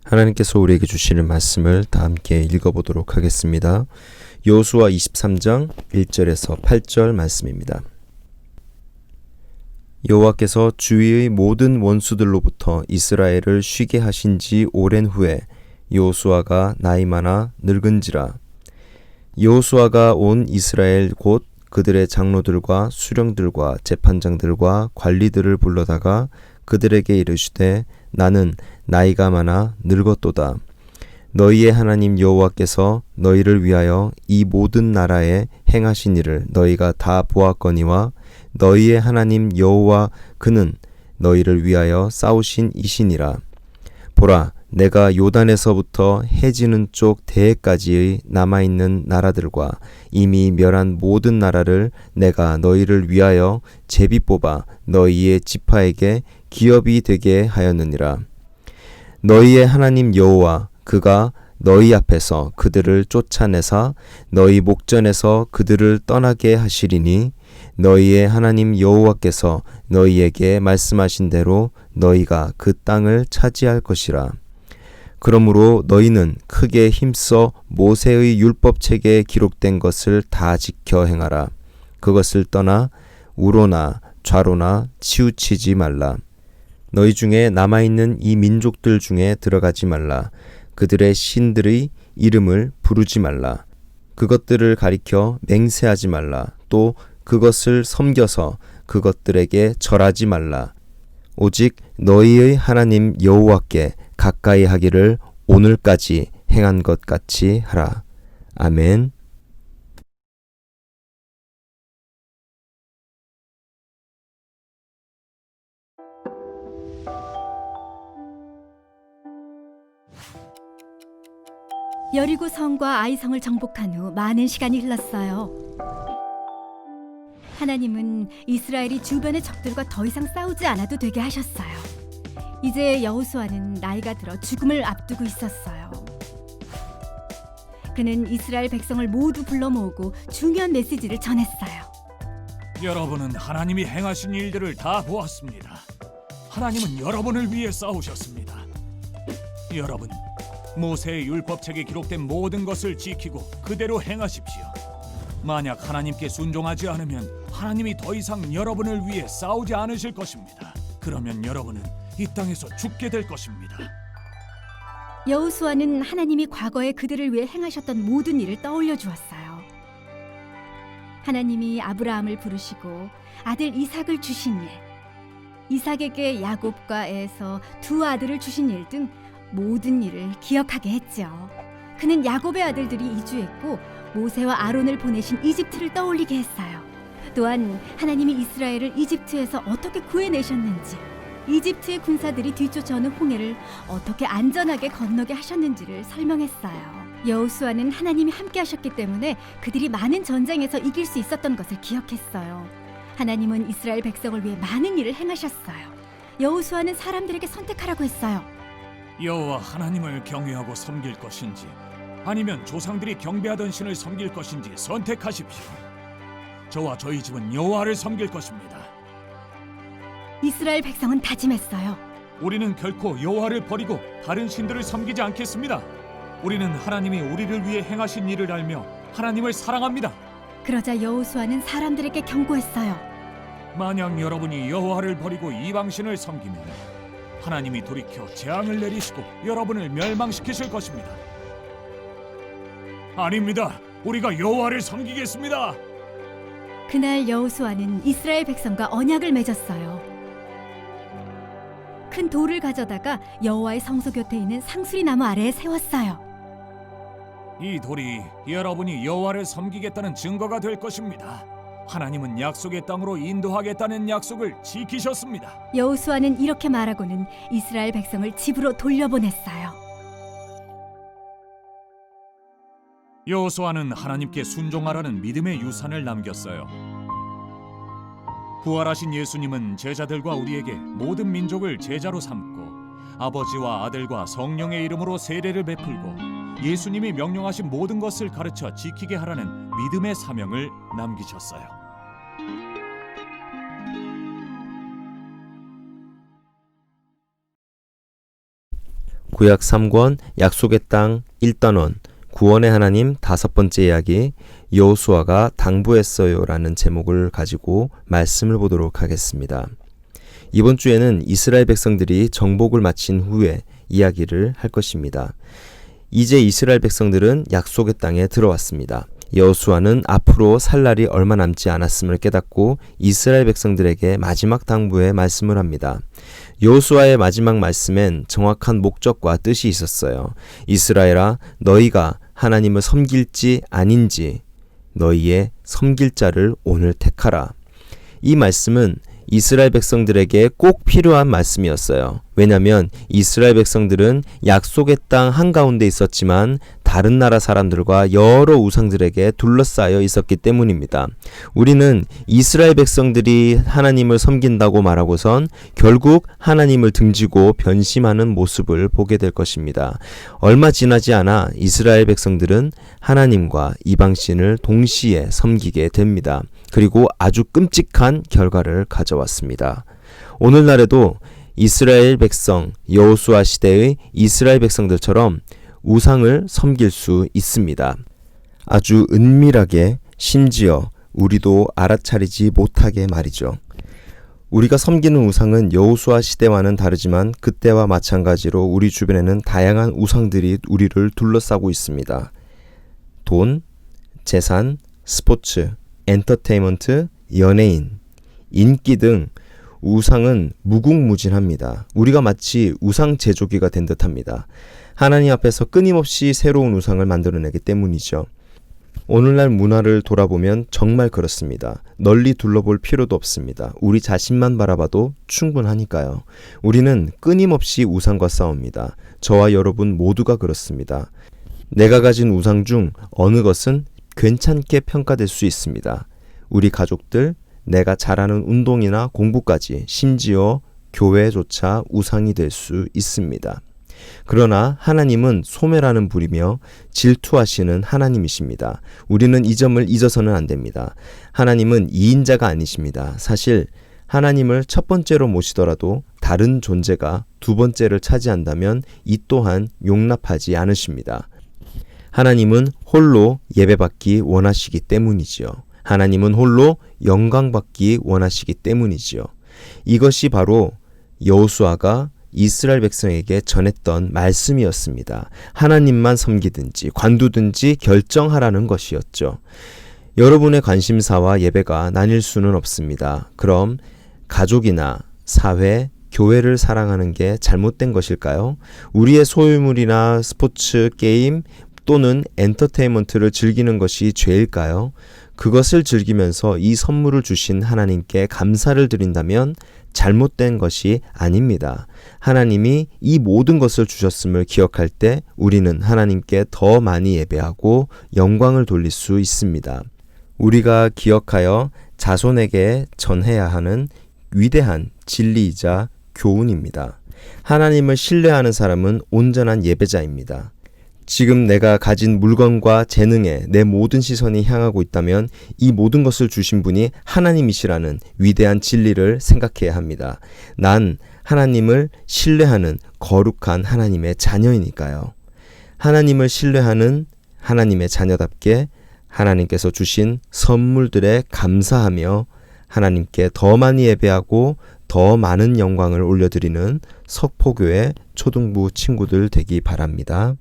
하나님께서 우리에게 주시는 말씀을 다 함께 읽어보도록 하겠습니다. 여호수아 23장 1절에서 8절 말씀입니다. 여호와께서 주위의 모든 원수들로부터 이스라엘을 쉬게 하신 지 오랜 후에 여호수아가 나이 많아 늙은지라. 여호수아가 온 이스라엘 곧 그들의 장로들과 수령들과 재판장들과 관리들을 불러다가 그들에게 이르시되 나는 나이가 많아 늙었도다. 너희의 하나님 여호와께서 너희를 위하여 이 모든 나라에 행하신 일을 너희가 다 보았거니와 너희의 하나님 여호와 그는 너희를 위하여 싸우신 이시니라. 보라, 내가 요단에서부터 해지는 쪽 대해까지의 남아있는 나라들과 이미 멸한 모든 나라를 내가 너희를 위하여 제비 뽑아 너희의 지파에게 기업이 되게 하였느니라. 너희의 하나님 여호와 그가 너희 앞에서 그들을 쫓아내사 너희 목전에서 그들을 떠나게 하시리니 너희의 하나님 여호와께서 너희에게 말씀하신 대로 너희가 그 땅을 차지할 것이라. 그러므로 너희는 크게 힘써 모세의 율법책에 기록된 것을 다 지켜 행하라. 그것을 떠나 우로나 좌로나 치우치지 말라. 너희 중에 남아있는 이 민족들 중에 들어가지 말라. 그들의 신들의 이름을 부르지 말라. 그것들을 가리켜 맹세하지 말라. 또 그것을 섬겨서 그것들에게 절하지 말라. 오직 너희의 하나님 여호와께 가까이 하기를 오늘까지 행한 것 같이 하라. 아멘. 여리고 성과 아이 성을 정복한 후 많은 시간이 흘렀어요. 하나님은 이스라엘이 주변의 적들과 더 이상 싸우지 않아도 되게 하셨어요. 이제 여호수아는 나이가 들어 죽음을 앞두고 있었어요. 그는 이스라엘 백성을 모두 불러 모으고 중요한 메시지를 전했어요. 여러분은 하나님이 행하신 일들을 다 보았습니다. 하나님은 여러분을 위해 싸우셨습니다. 여러분, 모세의 율법책에 기록된 모든 것을 지키고 그대로 행하십시오. 만약 하나님께 순종하지 않으면 하나님이 더 이상 여러분을 위해 싸우지 않으실 것입니다. 그러면 여러분은 이 땅에서 죽게 될 것입니다. 여호수아는 하나님이 과거에 그들을 위해 행하셨던 모든 일을 떠올려 주었어요. 하나님이 아브라함을 부르시고 아들 이삭을 주신 일, 이삭에게 야곱과 에서 두 아들을 주신 일 등 모든 일을 기억하게 했죠. 그는 야곱의 아들들이 이주했고 모세와 아론을 보내신 이집트를 떠올리게 했어요. 또한 하나님이 이스라엘을 이집트에서 어떻게 구해내셨는지, 이집트의 군사들이 뒤쫓아오는 홍해를 어떻게 안전하게 건너게 하셨는지를 설명했어요. 여호수아는 하나님이 함께 하셨기 때문에 그들이 많은 전쟁에서 이길 수 있었던 것을 기억했어요. 하나님은 이스라엘 백성을 위해 많은 일을 행하셨어요. 여호수아는 사람들에게 선택하라고 했어요. 여호와 하나님을 경외하고 섬길 것인지 아니면 조상들이 경배하던 신을 섬길 것인지 선택하십시오. 저와 저희 집은 여호와를 섬길 것입니다. 이스라엘 백성은 다짐했어요. 우리는 결코 여호와를 버리고 다른 신들을 섬기지 않겠습니다. 우리는 하나님이 우리를 위해 행하신 일을 알며 하나님을 사랑합니다. 그러자 여호수아는 사람들에게 경고했어요. 만약 여러분이 여호와를 버리고 이방신을 섬기면 하나님이 돌이켜 재앙을 내리시고 여러분을 멸망시키실 것입니다. 아닙니다. 우리가 여호와를 섬기겠습니다. 그날 여호수아는 이스라엘 백성과 언약을 맺었어요. 큰 돌을 가져다가 여호와의 성소 곁에 있는 상수리 나무 아래에 세웠어요. 이 돌이 여러분이 여호와를 섬기겠다는 증거가 될 것입니다. 하나님은 약속의 땅으로 인도하겠다는 약속을 지키셨습니다. 여호수아는 이렇게 말하고는 이스라엘 백성을 집으로 돌려보냈어요. 여호수아는 하나님께 순종하라는 믿음의 유산을 남겼어요. 부활하신 예수님은 제자들과 우리에게 모든 민족을 제자로 삼고 아버지와 아들과 성령의 이름으로 세례를 베풀고 예수님이 명령하신 모든 것을 가르쳐 지키게 하라는 믿음의 사명을 남기셨어요. 구약 3권 약속의 땅 1단원 구원의 하나님 5번째 이야기 여호수아가 당부했어요라는 제목을 가지고 말씀을 보도록 하겠습니다. 이번 주에는 이스라엘 백성들이 정복을 마친 후에 이야기를 할 것입니다. 이제 이스라엘 백성들은 약속의 땅에 들어왔습니다. 여호수아는 앞으로 살 날이 얼마 남지 않았음을 깨닫고 이스라엘 백성들에게 마지막 당부의 말씀을 합니다. 여호수아의 마지막 말씀엔 정확한 목적과 뜻이 있었어요. 이스라엘아, 너희가 하나님을 섬길지 아닌지 너희의 섬길 자를 오늘 택하라. 이 말씀은 이스라엘 백성들에게 꼭 필요한 말씀이었어요. 왜냐하면 이스라엘 백성들은 약속의 땅 한가운데 있었지만 다른 나라 사람들과 여러 우상들에게 둘러싸여 있었기 때문입니다. 우리는 이스라엘 백성들이 하나님을 섬긴다고 말하고선 결국 하나님을 등지고 변심하는 모습을 보게 될 것입니다. 얼마 지나지 않아 이스라엘 백성들은 하나님과 이방신을 동시에 섬기게 됩니다. 그리고 아주 끔찍한 결과를 가져왔습니다. 오늘날에도 이스라엘 백성, 여호수아 시대의 이스라엘 백성들처럼 우상을 섬길 수 있습니다. 아주 은밀하게, 심지어 우리도 알아차리지 못하게 말이죠. 우리가 섬기는 우상은 여호수아 시대와는 다르지만 그때와 마찬가지로 우리 주변에는 다양한 우상들이 우리를 둘러싸고 있습니다. 돈, 재산, 스포츠, 엔터테인먼트, 연예인, 인기 등 우상은 무궁무진합니다. 우리가 마치 우상 제조기가 된 듯합니다. 하나님 앞에서 끊임없이 새로운 우상을 만들어내기 때문이죠. 오늘날 문화를 돌아보면 정말 그렇습니다. 널리 둘러볼 필요도 없습니다. 우리 자신만 바라봐도 충분하니까요. 우리는 끊임없이 우상과 싸웁니다. 저와 여러분 모두가 그렇습니다. 내가 가진 우상 중 어느 것은 괜찮게 평가될 수 있습니다. 우리 가족들, 내가 잘하는 운동이나 공부까지 심지어 교회조차 우상이 될 수 있습니다. 그러나 하나님은 소멸하는 불이며 질투하시는 하나님이십니다. 우리는 이 점을 잊어서는 안 됩니다. 하나님은 2인자가 아니십니다. 사실 하나님을 첫 번째로 모시더라도 다른 존재가 두 번째를 차지한다면 이 또한 용납하지 않으십니다. 하나님은 홀로 예배받기 원하시기 때문이지요. 하나님은 홀로 영광받기 원하시기 때문이지요. 이것이 바로 여호수아가 이스라엘 백성에게 전했던 말씀이었습니다. 하나님만 섬기든지 관두든지 결정하라는 것이었죠. 여러분의 관심사와 예배가 나뉠 수는 없습니다. 그럼 가족이나 사회, 교회를 사랑하는 게 잘못된 것일까요? 우리의 소유물이나 스포츠, 게임 또는 엔터테인먼트를 즐기는 것이 죄일까요? 그것을 즐기면서 이 선물을 주신 하나님께 감사를 드린다면 잘못된 것이 아닙니다. 하나님이 이 모든 것을 주셨음을 기억할 때 우리는 하나님께 더 많이 예배하고 영광을 돌릴 수 있습니다. 우리가 기억하여 자손에게 전해야 하는 위대한 진리이자 교훈입니다. 하나님을 신뢰하는 사람은 온전한 예배자입니다. 지금 내가 가진 물건과 재능에 내 모든 시선이 향하고 있다면 이 모든 것을 주신 분이 하나님이시라는 위대한 진리를 생각해야 합니다. 난 하나님을 신뢰하는 거룩한 하나님의 자녀이니까요. 하나님을 신뢰하는 하나님의 자녀답게 하나님께서 주신 선물들에 감사하며 하나님께 더 많이 예배하고 더 많은 영광을 올려드리는 석포교회 초등부 친구들 되기 바랍니다.